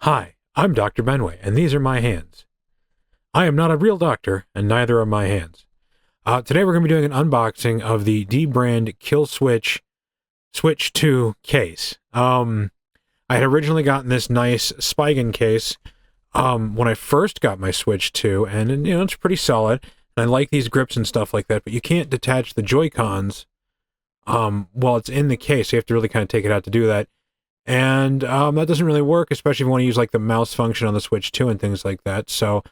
Hi, I'm Dr. Benway, and these are my hands. I am not a real doctor, and neither are my hands. Today we're going to be doing an unboxing of the dbrand Killswitch Switch 2 case. I had originally gotten this nice Spigen case when I first got my Switch 2, and you know, it's pretty solid, and I like these grips and stuff like that, but you can't detach the JoyCons while it's in the case. You have to really kind of take it out to do that. And that doesn't really work, especially if you want to use like the mouse function on the Switch 2 and things like that. So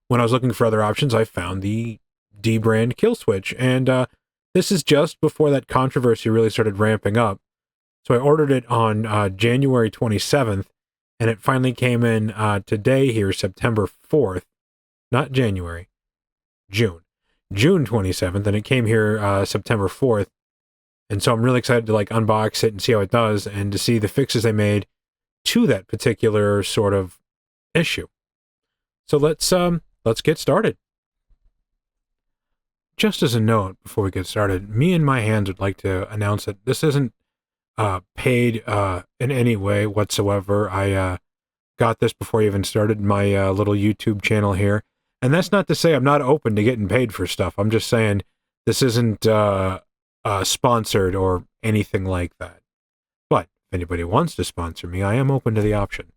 when I was looking for other options, I found the dbrand Killswitch. And this is just before that controversy really started ramping up. So I ordered it on January 27th, and it finally came in today here, September 4th. Not January, June. June 27th, and it came here September 4th. And so I'm really excited to like unbox it and see how it does and to see the fixes they made to that particular sort of issue. So let's get started. Just as a note before we get started, me and my hands would like to announce that this isn't paid in any way whatsoever. I got this before I even started my little YouTube channel here. And that's not to say I'm not open to getting paid for stuff. I'm just saying this isn't sponsored or anything like that. But if anybody wants to sponsor me, I am open to the option.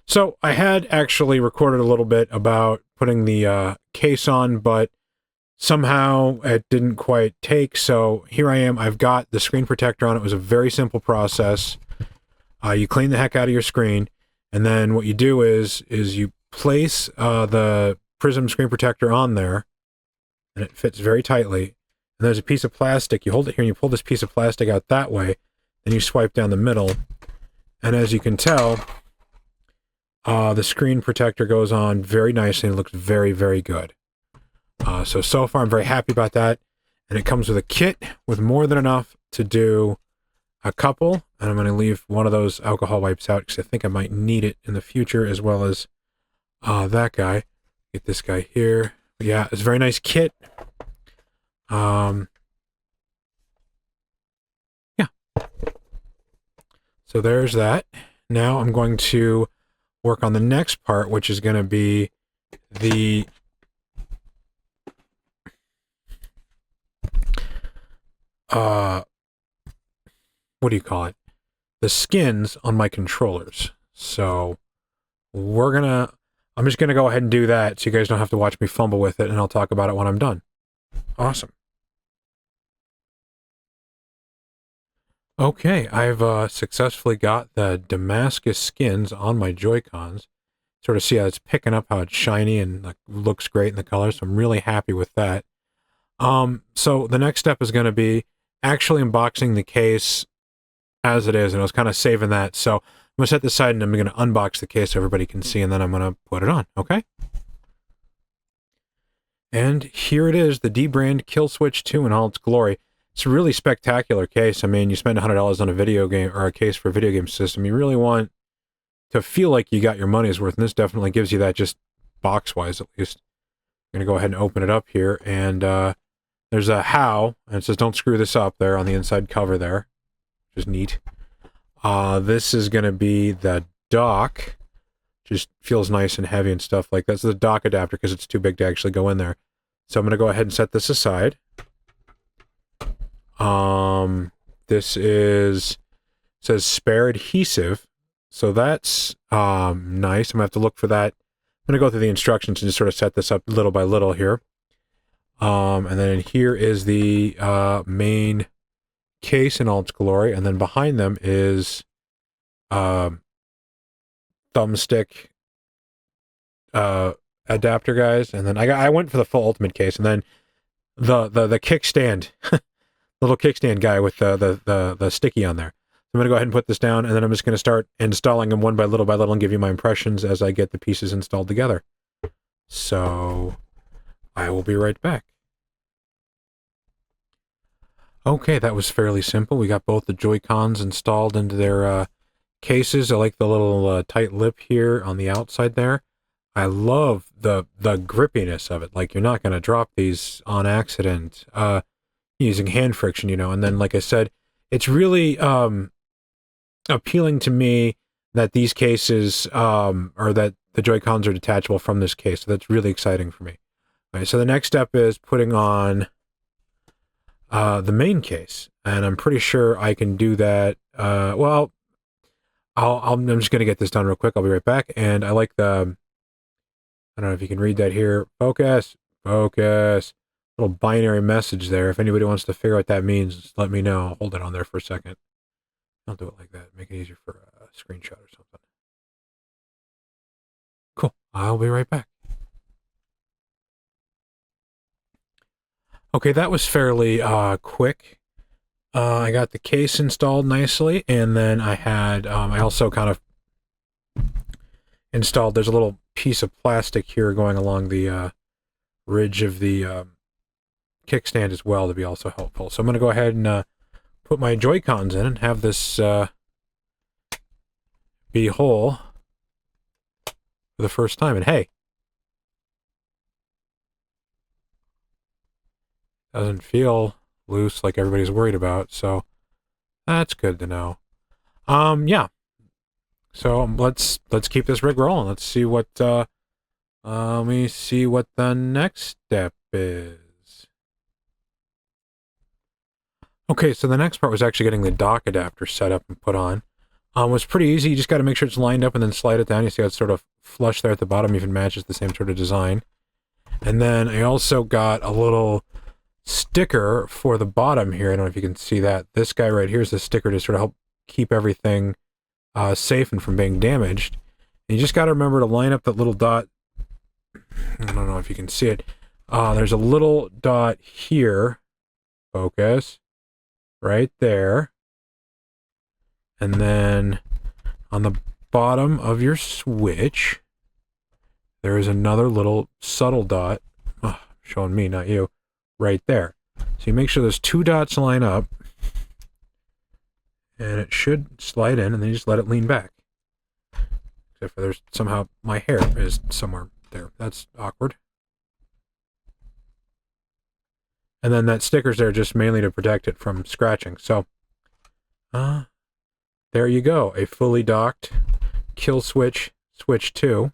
So I had actually recorded a little bit about putting the case on, but somehow it didn't quite take. So here I am. I've got the screen protector on. It was a very simple process. You clean the heck out of your screen, and then what you do is you place the Prism screen protector on there, and it fits very tightly. And there's a piece of plastic. You hold it here and you pull this piece of plastic out that way. Then you swipe down the middle. And as you can tell, the screen protector goes on very nicely and looks very, very good. So far I'm very happy about that. And it comes with a kit with more than enough to do a couple. And I'm going to leave one of those alcohol wipes out because I think I might need it in the future, as well as that guy. Get this guy here. Yeah, it's a very nice kit. Yeah. So there's that. Now I'm going to work on the next part, which is going to be the what do you call it? The skins on my controllers. So I'm just going to go ahead and do that so you guys don't have to watch me fumble with it, and I'll talk about it when I'm done. Awesome. Okay, I've successfully got the Damascus skins on my Joy-Cons. Sort of see how it's picking up, how it's shiny and like, looks great in the color, so I'm really happy with that. So the next step is going to be actually unboxing the case as it is, and I was kind of saving that, so I'm going to set this aside and I'm going to unbox the case so everybody can see, and then I'm going to put it on, okay? And here it is, the dbrand Killswitch 2 in all its glory. It's a really spectacular case. I mean, you spend $100 on a video game, or a case for a video game system. You really want to feel like you got your money's worth, and this definitely gives you that, just box-wise at least. I'm going to go ahead and open it up here, and there's a how, and it says don't screw this up there on the inside cover there, which is neat. This is going to be the dock. Just feels nice and heavy and stuff like that. So the dock adapter, because it's too big to actually go in there. So I'm going to go ahead and set this aside. This says spare adhesive. So that's nice. I'm going to have to look for that. I'm going to go through the instructions and just sort of set this up little by little here. And then here is the main case in all its glory, and then behind them is thumbstick adapter guys, and then I went for the full ultimate case, and then the kickstand, little kickstand guy with the sticky on there. I'm going to go ahead and put this down, and then I'm just going to start installing them one by little and give you my impressions as I get the pieces installed together. So I will be right back. Okay, that was fairly simple. We got both the Joy-Cons installed into their cases. I like the little tight lip here on the outside there. I love the grippiness of it. Like, you're not going to drop these on accident using hand friction, you know. And then, like I said, it's really appealing to me that these cases, or that the Joy-Cons are detachable from this case. So that's really exciting for me. All right, so the next step is putting on the main case, and I'm pretty sure I can do that. Well, I'm just going to get this done real quick. I'll be right back. And I like the, I don't know if you can read that here. Focus, focus. Little binary message there. If anybody wants to figure out what that means, just let me know. I'll hold it on there for a second. I'll do it like that. Make it easier for a screenshot or something. Cool. I'll be right back. Okay, that was fairly quick. I got the case installed nicely, and then I had, I also kind of installed, there's a little piece of plastic here going along the ridge of the kickstand as well to be also helpful. So I'm going to go ahead and put my Joy-Cons in and have this be whole for the first time. And hey, doesn't feel loose like everybody's worried about, so that's good to know. Yeah. So let's keep this rig rolling. Let's see what let me see what the next step is. Okay, so the next part was actually getting the dock adapter set up and put on. It was pretty easy. You just got to make sure it's lined up and then slide it down. You see how it's sort of flush there at the bottom, even matches the same sort of design. And then I also got a little sticker for the bottom here. I don't know if you can see that. This guy right here is the sticker to sort of help keep everything safe and from being damaged. And you just got to remember to line up that little dot. I don't know if you can see it. There's a little dot here. Focus. Right there. And then on the bottom of your switch, there is another little subtle dot. Oh, showing me, not you. Right there. So you make sure those two dots line up, and it should slide in, and then you just let it lean back. Except for there's somehow my hair is somewhere there. That's awkward. And then that sticker's there just mainly to protect it from scratching. So, there you go. A fully docked Killswitch Switch 2.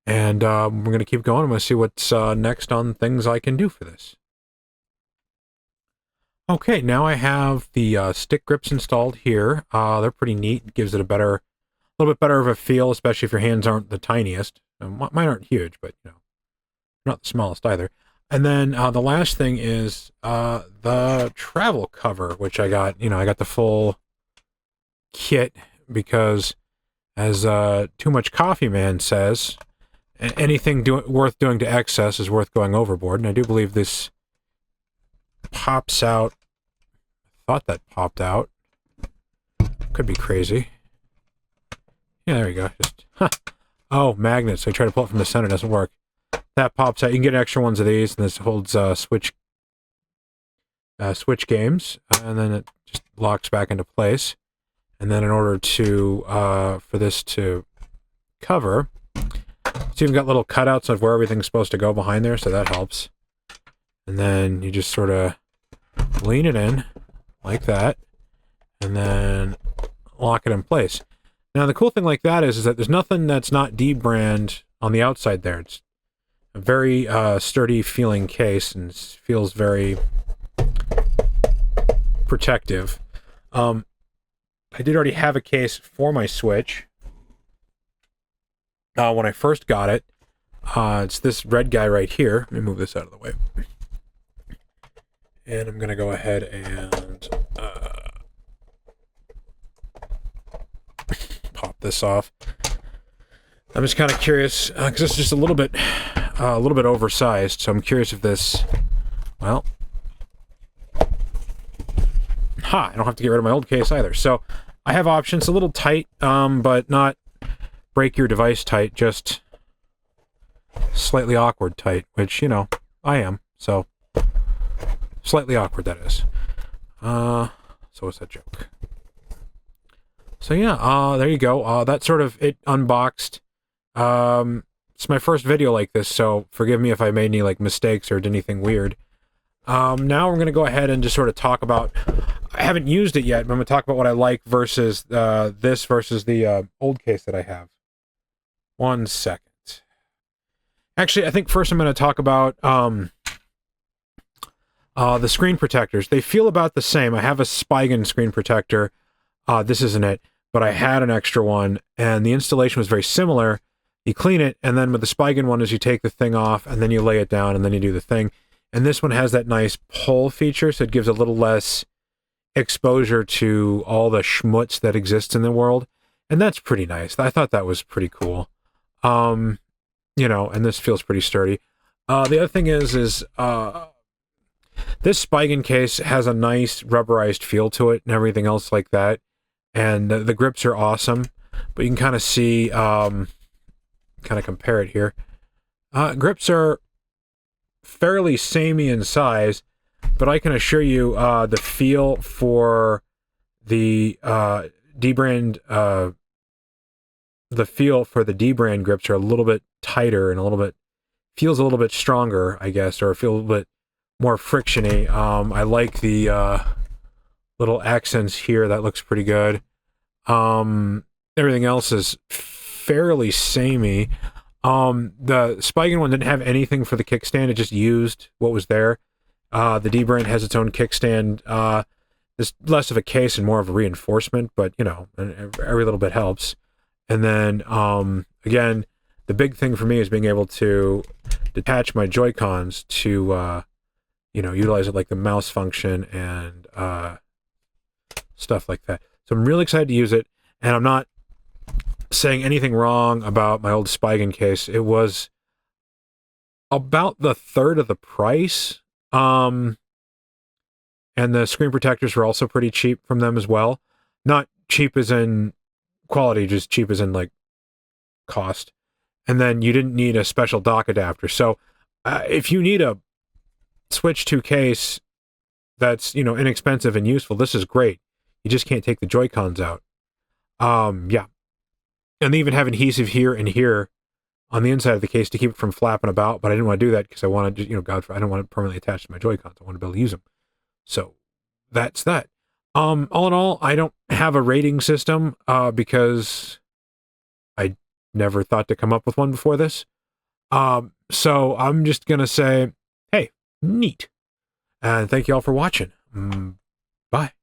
And we're going to keep going. I'm going to see what's next on things I can do for this. Okay, now I have the stick grips installed here. They're pretty neat. It gives it a little bit better of a feel, especially if your hands aren't the tiniest. Mine aren't huge, but you know, not the smallest either. And then the last thing is the travel cover, which I got. You know, I got the full kit because, as Too Much Coffee Man says, anything worth doing to excess is worth going overboard. And I do believe this pops out. I thought that popped out. Could be crazy. Yeah, there you go. Just oh, magnets. So I try to pull it from the center, doesn't work. That pops out. You can get extra ones of these, and this holds Switch games, and then it just locks back into place. And then in order to for this to cover, it's even got little cutouts of where everything's supposed to go behind there, so that helps. And then you just sort of lean it in like that, and then lock it in place. Now the cool thing like that is that there's nothing that's not dbrand on the outside there. It's a very sturdy feeling case and feels very protective. I did already have a case for my Switch when I first got it. It's this red guy right here. Let me move this out of the way. And I'm going to go ahead and pop this off. I'm just kind of curious, because this is just a little bit oversized, so I'm curious if this, well, I don't have to get rid of my old case either. So I have options, a little tight, but not break your device tight, just slightly awkward tight, which, you know, I am, so slightly awkward, that is. So what's that joke? So yeah, there you go. That sort of, it unboxed. It's my first video like this, so forgive me if I made any like mistakes or did anything weird. Now we're going to go ahead and just sort of talk about I haven't used it yet, but I'm going to talk about what I like versus this versus the old case that I have. 1 second. Actually, I think first I'm going to talk about the screen protectors. They feel about the same. I have a Spigen screen protector. This isn't it, but I had an extra one, and the installation was very similar. You clean it, and then with the Spigen one is you take the thing off, and then you lay it down, and then you do the thing. And this one has that nice pull feature, so it gives a little less exposure to all the schmutz that exists in the world. And that's pretty nice. I thought that was pretty cool. You know, and this feels pretty sturdy. The other thing is this Spigen case has a nice rubberized feel to it and everything else like that. And the grips are awesome, but you can kind of see, kind of compare it here. Grips are fairly samey in size, but I can assure you the feel for the dbrand grips are a little bit tighter and a little bit feels a little bit stronger, I guess, or feel a little bit more frictiony. I like the little accents here. That looks pretty good. Everything else is fairly samey. The Spigen one didn't have anything for the kickstand. It just used what was there. The dbrand has its own kickstand. It's less of a case and more of a reinforcement, but, you know, every little bit helps. And then, again, the big thing for me is being able to detach my JoyCons to, you know, utilize it like the mouse function and stuff like that. So I'm really excited to use it, and I'm not saying anything wrong about my old Spigen case. It was about the third of the price, and the screen protectors were also pretty cheap from them as well. Not cheap as in quality, just cheap as in like cost. And then you didn't need a special dock adapter. So if you need a Switch 2 case that's, you know, inexpensive and useful, this is great. You just can't take the Joy-Cons out. Yeah. And they even have adhesive here and here on the inside of the case to keep it from flapping about, but I didn't want to do that because I wanted to, you know, I don't want it permanently attached to my Joy-Cons. I want to be able to use them. So that's that. All in all, I don't have a rating system because I never thought to come up with one before this. So I'm just going to say, hey, neat. And thank you all for watching. Bye.